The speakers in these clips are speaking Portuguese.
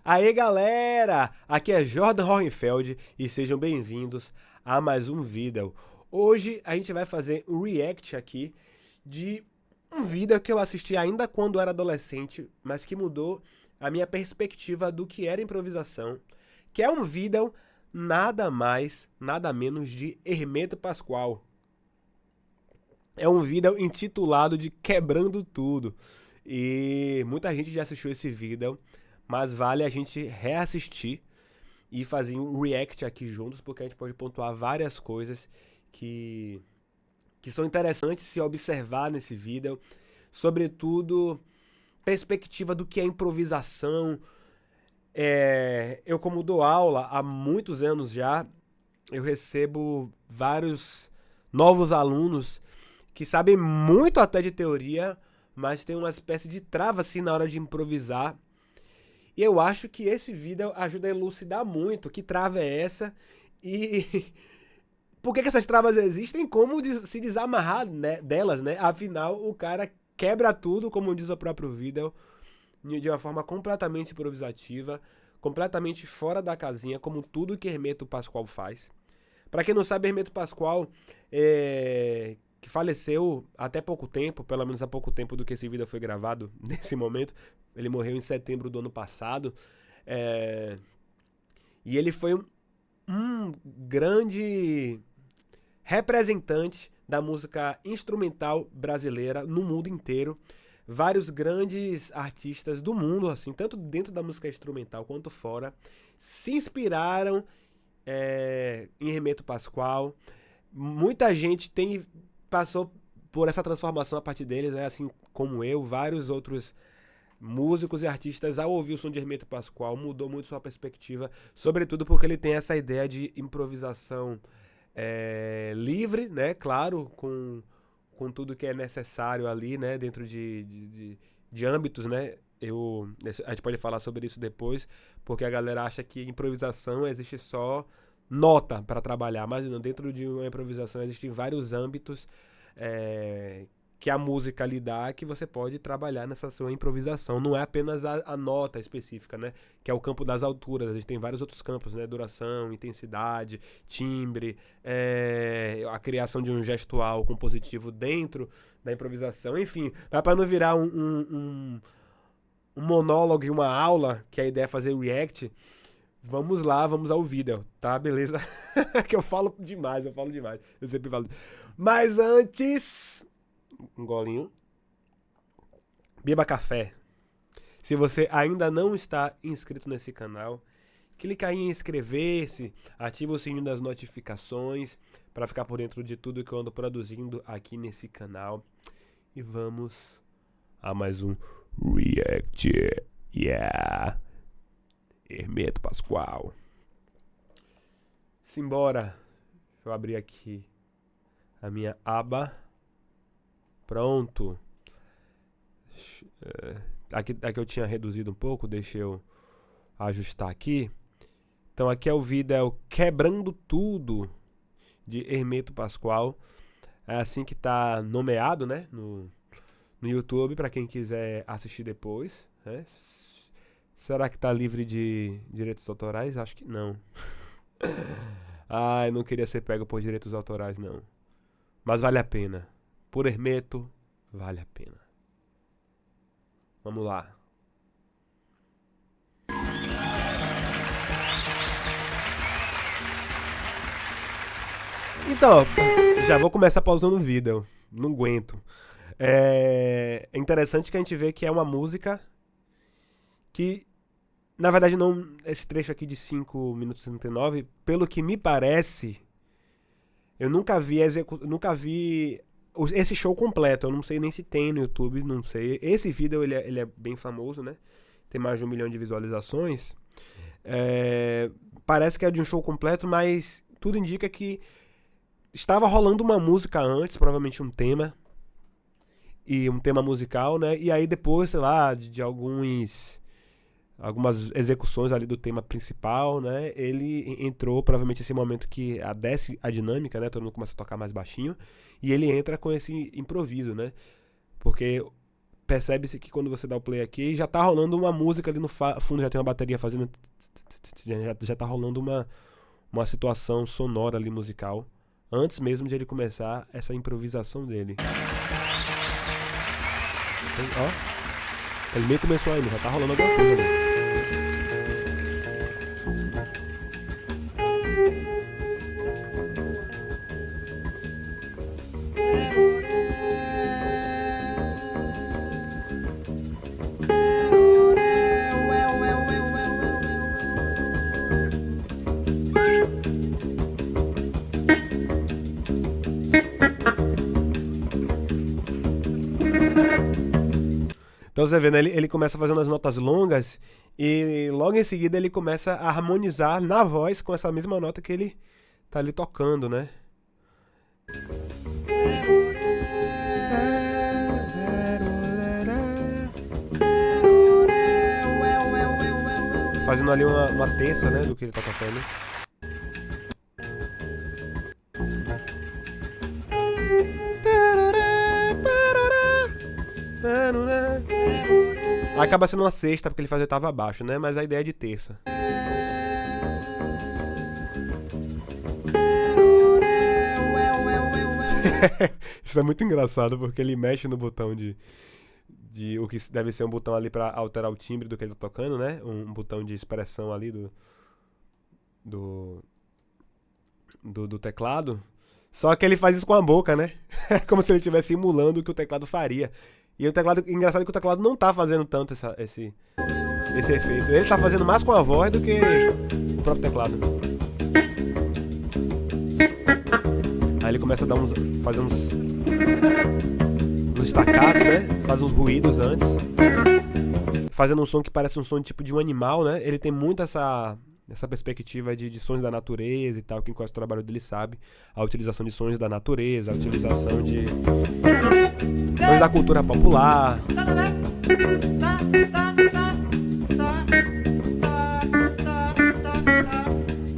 Aê galera, aqui é Jordan Hohenfeld e sejam bem-vindos a mais um vídeo. Hoje a gente vai fazer um react aqui de um vídeo que eu assisti ainda quando era adolescente, mas que mudou a minha perspectiva do que era improvisação, que é um vídeo nada mais, nada menos de Hermeto Pascoal. É um vídeo intitulado de Quebrando Tudo e muita gente já assistiu esse vídeo, mas vale a gente reassistir e fazer um react aqui juntos, porque a gente pode pontuar várias coisas que são interessantes se observar nesse vídeo, sobretudo perspectiva do que é improvisação. Eu como dou aula há muitos anos já, eu recebo vários novos alunos que sabem muito até de teoria, mas tem uma espécie de trava assim na hora de improvisar. E eu acho que esse vídeo ajuda a elucidar muito que trava é essa e por que essas travas existem, como se desamarrar, né, delas, né? Afinal, o cara quebra tudo, como diz o próprio vídeo, de uma forma completamente improvisativa, completamente fora da casinha, como tudo que Hermeto Pascoal faz. Pra quem não sabe, Hermeto Pascoal que faleceu até pouco tempo, pelo menos há pouco tempo do que esse vídeo foi gravado, nesse momento. Ele morreu em setembro do ano passado. E ele foi um grande representante da música instrumental brasileira no mundo inteiro. Vários grandes artistas do mundo, assim, tanto dentro da música instrumental quanto fora, se inspiraram em Hermeto Pascoal. Muita gente passou por essa transformação a partir deles, né? Assim como eu, vários outros músicos e artistas, ao ouvir o som de Hermeto Pascoal, mudou muito sua perspectiva, sobretudo porque ele tem essa ideia de improvisação livre, né? Claro, com tudo que é necessário ali, né? Dentro de âmbitos, né? A gente pode falar sobre isso depois, porque a galera acha que improvisação existe só nota para trabalhar, mas não, dentro de uma improvisação existem vários âmbitos que a música lhe dá, que você pode trabalhar nessa sua improvisação. Não é apenas a nota específica, né? Que é o campo das alturas. A gente tem vários outros campos, né? Duração, intensidade, timbre, a criação de um gestual compositivo dentro da improvisação. Enfim, para não virar um monólogo e uma aula, que a ideia é fazer react. Vamos lá, vamos ao vídeo, tá? Beleza? Que eu falo demais. Eu sempre falo. Mas antes, um golinho. Beba café. Se você ainda não está inscrito nesse canal, clica aí em inscrever-se, ativa o sininho das notificações para ficar por dentro de tudo que eu ando produzindo aqui nesse canal. E vamos a mais um react. Yeah! Hermeto Pascoal. Simbora. Deixa eu abrir aqui a minha aba. Pronto. Aqui eu tinha reduzido um pouco, deixa eu ajustar aqui. Então aqui é o vídeo Quebrando Tudo, de Hermeto Pascoal. É assim que tá nomeado, né, no YouTube, para quem quiser assistir depois, né? Será que tá livre de direitos autorais? Acho que não. Eu não queria ser pego por direitos autorais, não. Mas vale a pena. Por Hermeto, vale a pena. Vamos lá. Então, já vou começar pausando o vídeo. Não aguento. É interessante que a gente vê que é uma música que, na verdade, não. Esse trecho aqui de 5 minutos e 39, pelo que me parece, eu nunca vi esse show completo. Eu não sei nem se tem no YouTube, não sei. Esse vídeo ele é bem famoso, né? Tem mais de 1 milhão de visualizações. Parece que é de um show completo, mas tudo indica que estava rolando uma música antes, provavelmente um tema. E um tema musical, né? E aí depois, sei lá, de algumas execuções ali do tema principal, né? Ele entrou, provavelmente esse momento que desce a dinâmica, né? Todo mundo começa a tocar mais baixinho. E ele entra com esse improviso, né? Porque percebe-se que quando você dá o play aqui, já tá rolando uma música ali no fundo, já tem uma bateria fazendo... Já tá rolando uma situação sonora ali musical, antes mesmo de ele começar essa improvisação dele. Então, ó, ele meio começou ainda, já tá rolando alguma coisa ali. Então você vê, né? Ele começa fazendo as notas longas e logo em seguida ele começa a harmonizar na voz com essa mesma nota que ele tá ali tocando, né? Fazendo ali uma terça, né, do que ele tá tocando. Acaba sendo uma sexta porque ele faz oitava abaixo, né? Mas a ideia é de terça. Isso é muito engraçado porque ele mexe no botão de o que deve ser um botão ali pra alterar o timbre do que ele tá tocando, né? Um botão de expressão ali do teclado. Só que ele faz isso com a boca, né? É como se ele estivesse simulando o que o teclado faria. E o teclado, engraçado que o teclado não tá fazendo tanto esse efeito. Ele tá fazendo mais com a voz do que o próprio teclado. Aí ele começa a dar fazer uns staccatos, né? Faz uns ruídos antes. Fazendo um som que parece um som tipo de um animal, né? Ele tem muito essa perspectiva de sons da natureza e tal. Quem conhece o trabalho dele sabe. A utilização de sons da natureza, a utilização de sons da cultura popular.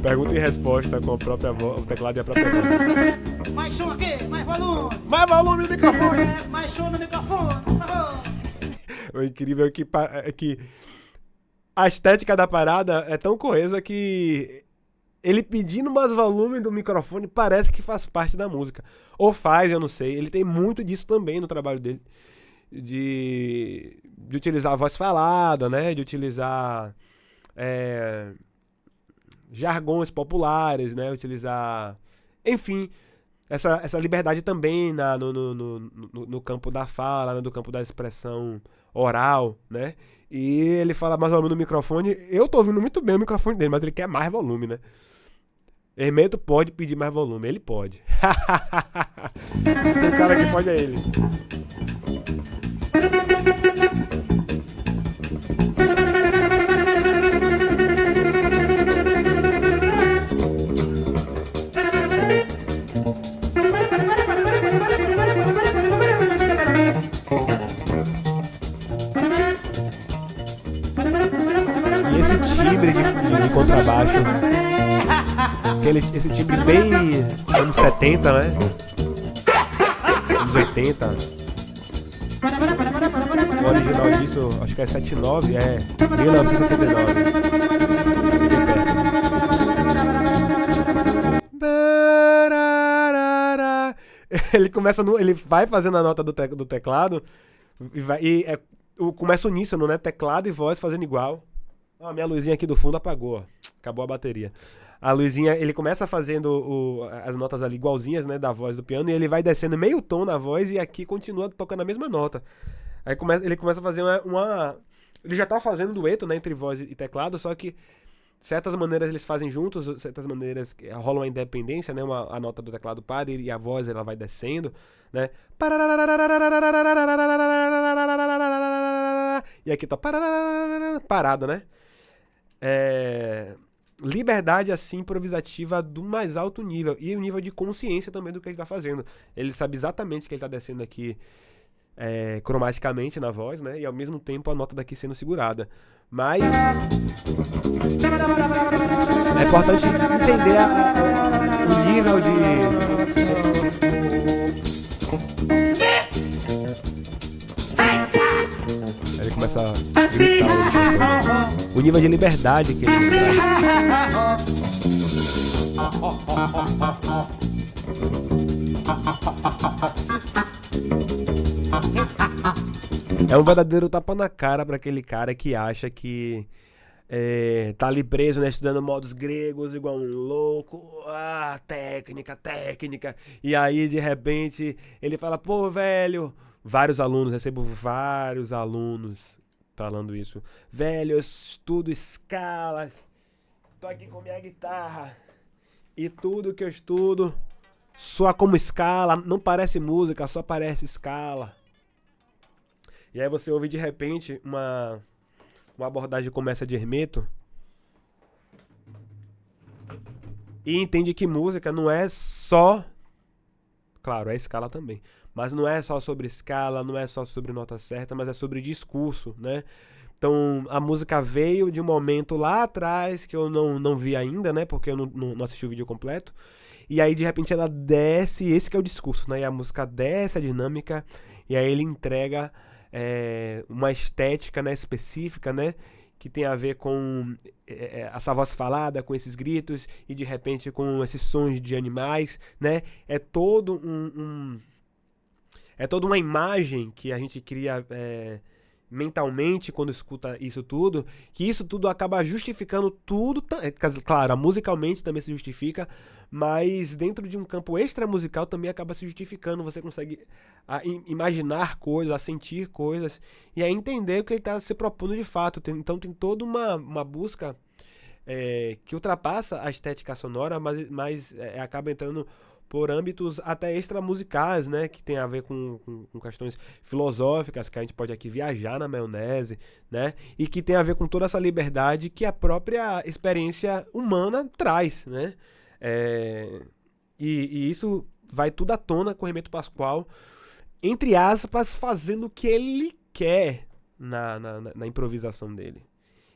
Pergunta e resposta com a própria voz, o teclado e a própria voz. Mais som aqui, mais volume. Mais volume no microfone. Mais som no microfone, por favor. O incrível é que a estética da parada é tão coesa que ele pedindo mais volume do microfone parece que faz parte da música. Ou faz, eu não sei. Ele tem muito disso também no trabalho dele. De utilizar a voz falada, né? De utilizar jargões populares, né? Utilizar... Enfim, essa liberdade também no campo da fala, no campo da expressão oral, né? E ele fala mais volume no microfone. Eu tô ouvindo muito bem o microfone dele, mas ele quer mais volume, né? Hermeto pode pedir mais volume, ele pode. Tem um cara que pode, é ele. E esse timbre de contrabaixo, esse timbre bem anos 70, né? Anos 80. O original disso, acho que é 79, 1979. Ele começa ele vai fazendo a nota do teclado começa uníssono, né? Teclado e voz fazendo igual. A minha luzinha aqui do fundo apagou, ó. Acabou a bateria. A luzinha, ele começa fazendo as notas ali igualzinhas, né, da voz do piano, e ele vai descendo meio tom na voz e aqui continua tocando a mesma nota. Aí ele começa a fazer ele já tá fazendo dueto, né, entre voz e teclado, só que certas maneiras eles fazem juntos, certas maneiras rolam a independência, né, a nota do teclado para e a voz ela vai descendo, né. E aqui tá parada, né. Liberdade assim improvisativa do mais alto nível e o nível de consciência também do que ele tá fazendo. Ele sabe exatamente que ele tá descendo aqui cromaticamente na voz, né? E ao mesmo tempo a nota daqui sendo segurada. Mas é importante entender o nível de nível de liberdade que ele traz. É um verdadeiro tapa na cara para aquele cara que acha que tá ali preso, né, estudando modos gregos igual um louco, técnica, e aí de repente ele fala, pô, velho, recebo vários alunos falando isso, velho, eu estudo escalas, tô aqui com minha guitarra, e tudo que eu estudo soa como escala, não parece música, só parece escala. E aí você ouve de repente uma abordagem como essa de Hermeto e entende que música não é só, claro, é escala também, mas não é só sobre escala, não é só sobre nota certa, mas é sobre discurso, né? Então a música veio de um momento lá atrás que eu não vi ainda, né? Porque eu não assisti o vídeo completo. E aí de repente ela desce, esse que é o discurso, né? E a música desce a dinâmica e aí ele entrega uma estética, né, específica, né, que tem a ver com essa voz falada, com esses gritos e de repente com esses sons de animais, né? É toda uma imagem que a gente cria mentalmente quando escuta isso tudo, que isso tudo acaba justificando tudo, claro, musicalmente também se justifica, mas dentro de um campo extra musical também acaba se justificando, você consegue imaginar coisas, a sentir coisas e a entender o que ele está se propondo de fato. Então tem toda uma busca que ultrapassa a estética sonora, mas acaba entrando por âmbitos até extramusicais, né, que tem a ver com questões filosóficas, que a gente pode aqui viajar na maionese, né, e que tem a ver com toda essa liberdade que a própria experiência humana traz, né, e isso vai tudo à tona com o Hermeto Pascoal, entre aspas, fazendo o que ele quer na improvisação dele.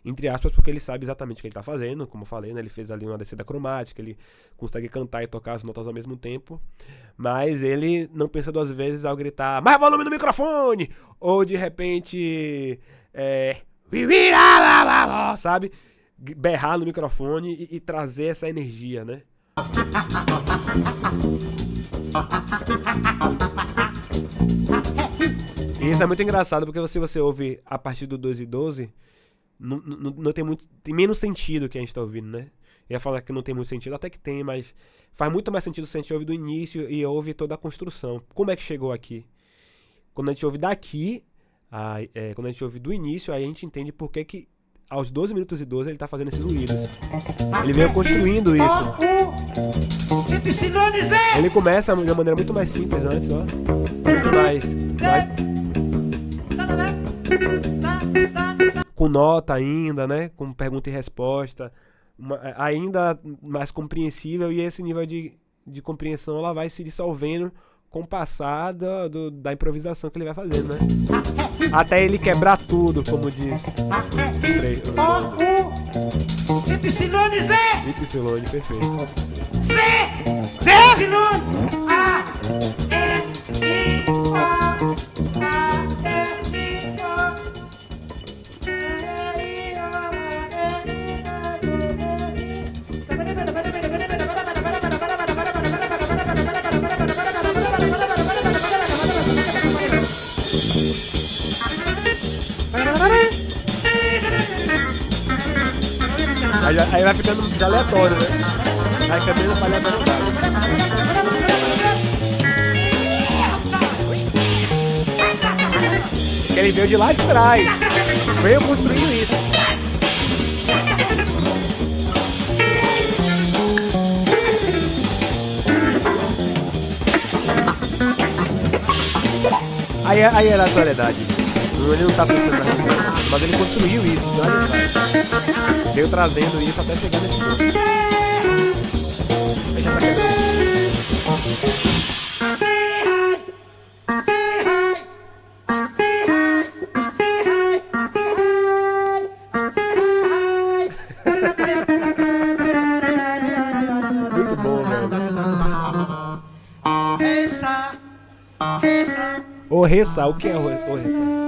Entre aspas, porque ele sabe exatamente o que ele está fazendo, como eu falei, né? Ele fez ali uma descida cromática, ele consegue cantar e tocar as notas ao mesmo tempo, mas ele não pensa duas vezes ao gritar mais volume no microfone, ou de repente sabe? Berrar no microfone e trazer essa energia, né? E isso é muito engraçado, porque se você ouve a partir do 12 e 12, não tem menos sentido que a gente tá ouvindo, né? Eu ia falar que não tem muito sentido, até que tem, mas faz muito mais sentido se a gente ouve do início e ouve toda a construção. Como é que chegou aqui? Quando a gente ouve daqui, quando a gente ouve do início, aí a gente entende por que aos 12 minutos e 12 ele tá fazendo esses ruídos. Ele veio construindo isso. Ele começa de uma maneira muito mais simples antes, ó. Muito mais com nota ainda, né? Com pergunta e resposta. Ainda mais compreensível, e esse nível de compreensão ela vai se dissolvendo com o passar da improvisação que ele vai fazendo, né? Até ele quebrar tudo, como diz. Ypsilone Z! Ypsilone, perfeito. Z! Ypsilone! A! E! I! O! A! E! I! Aí vai ficando aleatório, né? Vai caminhando pra aleatoriedade. Que ele veio de lá de trás. Veio construindo isso. Aí é aleatoriedade. Ele não tá pensando na realidade, mas ele construiu isso de lá de trás. Veio trazendo isso até chegar nesse ponto. Aí já tá quebrando. Muito bom, velho. O Ressa, o que é o Ressa?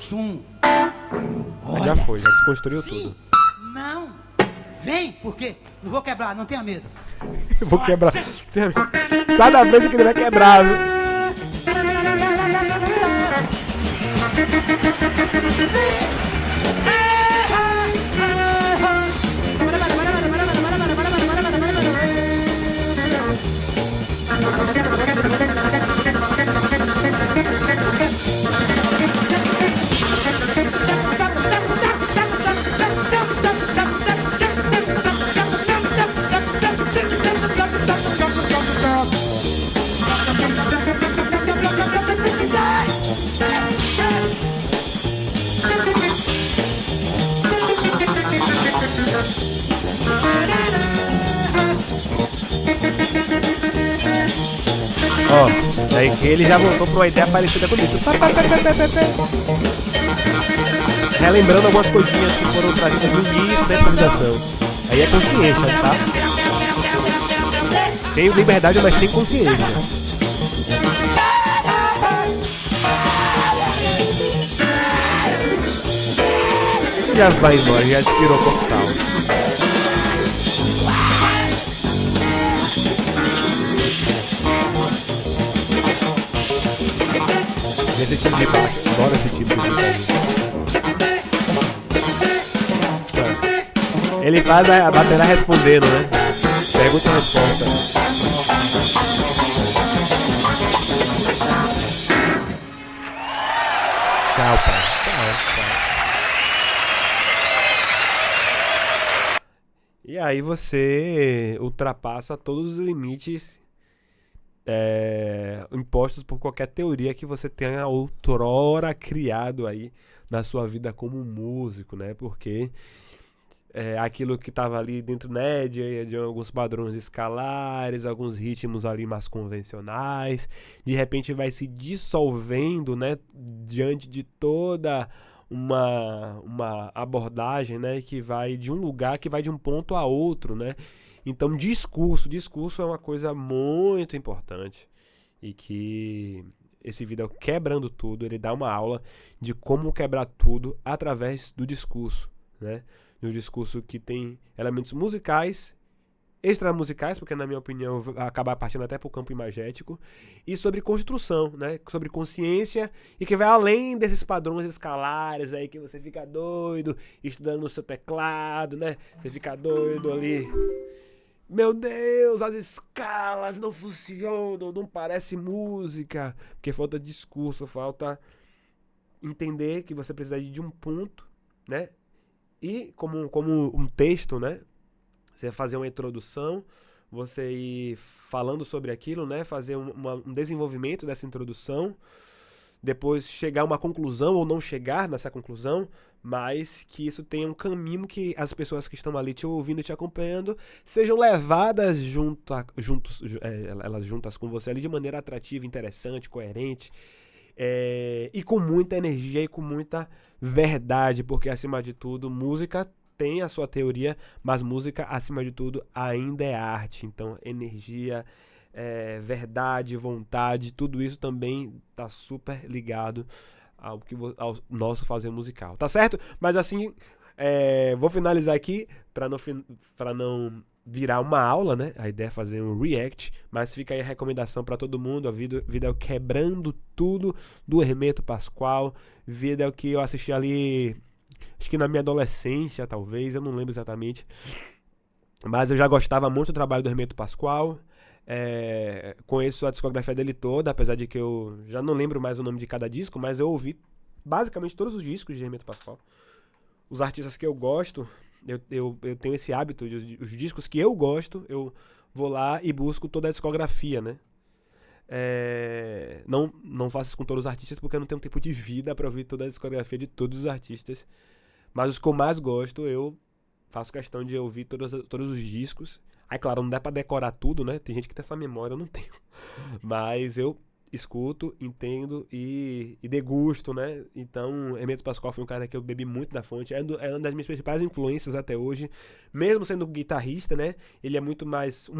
Sum. Já foi, já desconstruiu tudo. Não. Vem, porque não vou quebrar, não tenha medo. Eu vou quebrar. Sai da frente que ele vai quebrar, viu? Ó, aí que ele já voltou pra uma ideia parecida com isso. Relembrando algumas coisinhas que foram trazidas no início da improvisação. Aí é consciência, tá? Tem liberdade, mas tem consciência. Já vai embora, já expirou total. Esse tipo de baixo, adoro esse tipo de baixo. Ele faz a bateria respondendo, né? Pergunta e resposta. Tchau, pai. Tchau. E aí você ultrapassa todos os limites impostos por qualquer teoria que você tenha outrora criado aí na sua vida como músico, né? Porque aquilo que estava ali dentro, né, de alguns padrões escalares, alguns ritmos ali mais convencionais, de repente vai se dissolvendo, né, diante de toda uma abordagem, né, que vai de um lugar, que vai de um ponto a outro, né? Então, discurso é uma coisa muito importante e que esse vídeo Quebrando Tudo, ele dá uma aula de como quebrar tudo através do discurso, né? Um discurso que tem elementos musicais, extramusicais, porque na minha opinião vai acabar partindo até para o campo imagético, e sobre construção, né? Sobre consciência, e que vai além desses padrões escalares aí que você fica doido estudando no seu teclado, né? Você fica doido ali. Meu Deus, as escalas não funcionam, não parece música, porque falta discurso, falta entender que você precisa de um ponto, né? E como um texto, né? Você fazer uma introdução, você ir falando sobre aquilo, né? Fazer um desenvolvimento dessa introdução, depois chegar a uma conclusão ou não chegar nessa conclusão, mas que isso tenha um caminho que as pessoas que estão ali te ouvindo e te acompanhando sejam levadas elas juntas com você ali de maneira atrativa, interessante, coerente, e com muita energia e com muita verdade, porque acima de tudo, música tem a sua teoria, mas música acima de tudo ainda é arte. Então, energia, verdade, vontade, tudo isso também tá super ligado ao nosso fazer musical, tá certo? Mas assim, vou finalizar aqui para não virar uma aula, né? A ideia é fazer um react, mas fica aí a recomendação para todo mundo, a vídeo Quebrando Tudo do Hermeto Pascoal, vídeo que eu assisti ali, acho que na minha adolescência, talvez, eu não lembro exatamente, mas eu já gostava muito do trabalho do Hermeto Pascoal. Conheço a discografia dele toda, apesar de que eu já não lembro mais o nome de cada disco, mas eu ouvi basicamente todos os discos de Hermeto Pascoal. Os artistas que eu gosto, eu tenho esse hábito, os discos que eu gosto, eu vou lá e busco toda a discografia, né? Não faço isso com todos os artistas porque eu não tenho tempo de vida para ouvir toda a discografia de todos os artistas, mas os que eu mais gosto, eu faço questão de ouvir todos os discos. Aí, claro, não dá pra decorar tudo, né? Tem gente que tem essa memória, eu não tenho. Mas eu escuto, entendo e degusto, né? Então, Hermeto Pascoal foi um cara que eu bebi muito da fonte. É uma das minhas principais influências até hoje. Mesmo sendo guitarrista, né? Ele é muito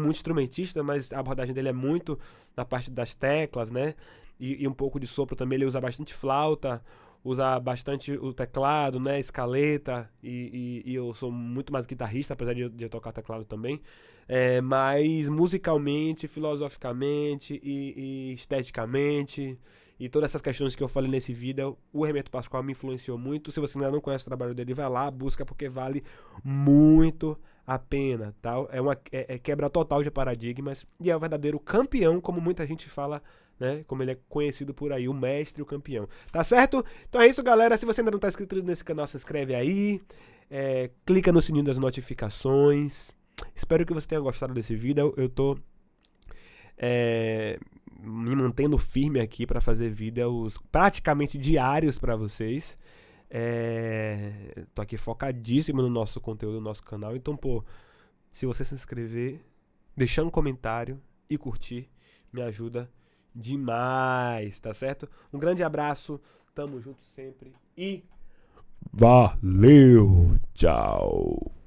instrumentista, mas a abordagem dele é muito na parte das teclas, né? E um pouco de sopro também. Ele usa bastante flauta. usar bastante o teclado, né, escaleta, e eu sou muito mais guitarrista, apesar de eu tocar teclado também. Mas musicalmente, filosoficamente e esteticamente, e todas essas questões que eu falei nesse vídeo, o Hermeto Pascoal me influenciou muito. Se você ainda não conhece o trabalho dele, vai lá, busca, porque vale muito a pena, tá? É quebra total de paradigmas, e é o verdadeiro campeão, como muita gente fala, né? Como ele é conhecido por aí, o mestre, o campeão. Tá certo? Então é isso, galera. Se você ainda não tá inscrito nesse canal, se inscreve aí. Clica no sininho das notificações. Espero que você tenha gostado desse vídeo. Eu tô me mantendo firme aqui para fazer vídeos praticamente diários para vocês. Tô aqui focadíssimo no nosso conteúdo, no nosso canal. Então, pô, se você se inscrever, deixar um comentário e curtir, me ajuda demais, tá certo? Um grande abraço, tamo junto sempre e valeu, tchau!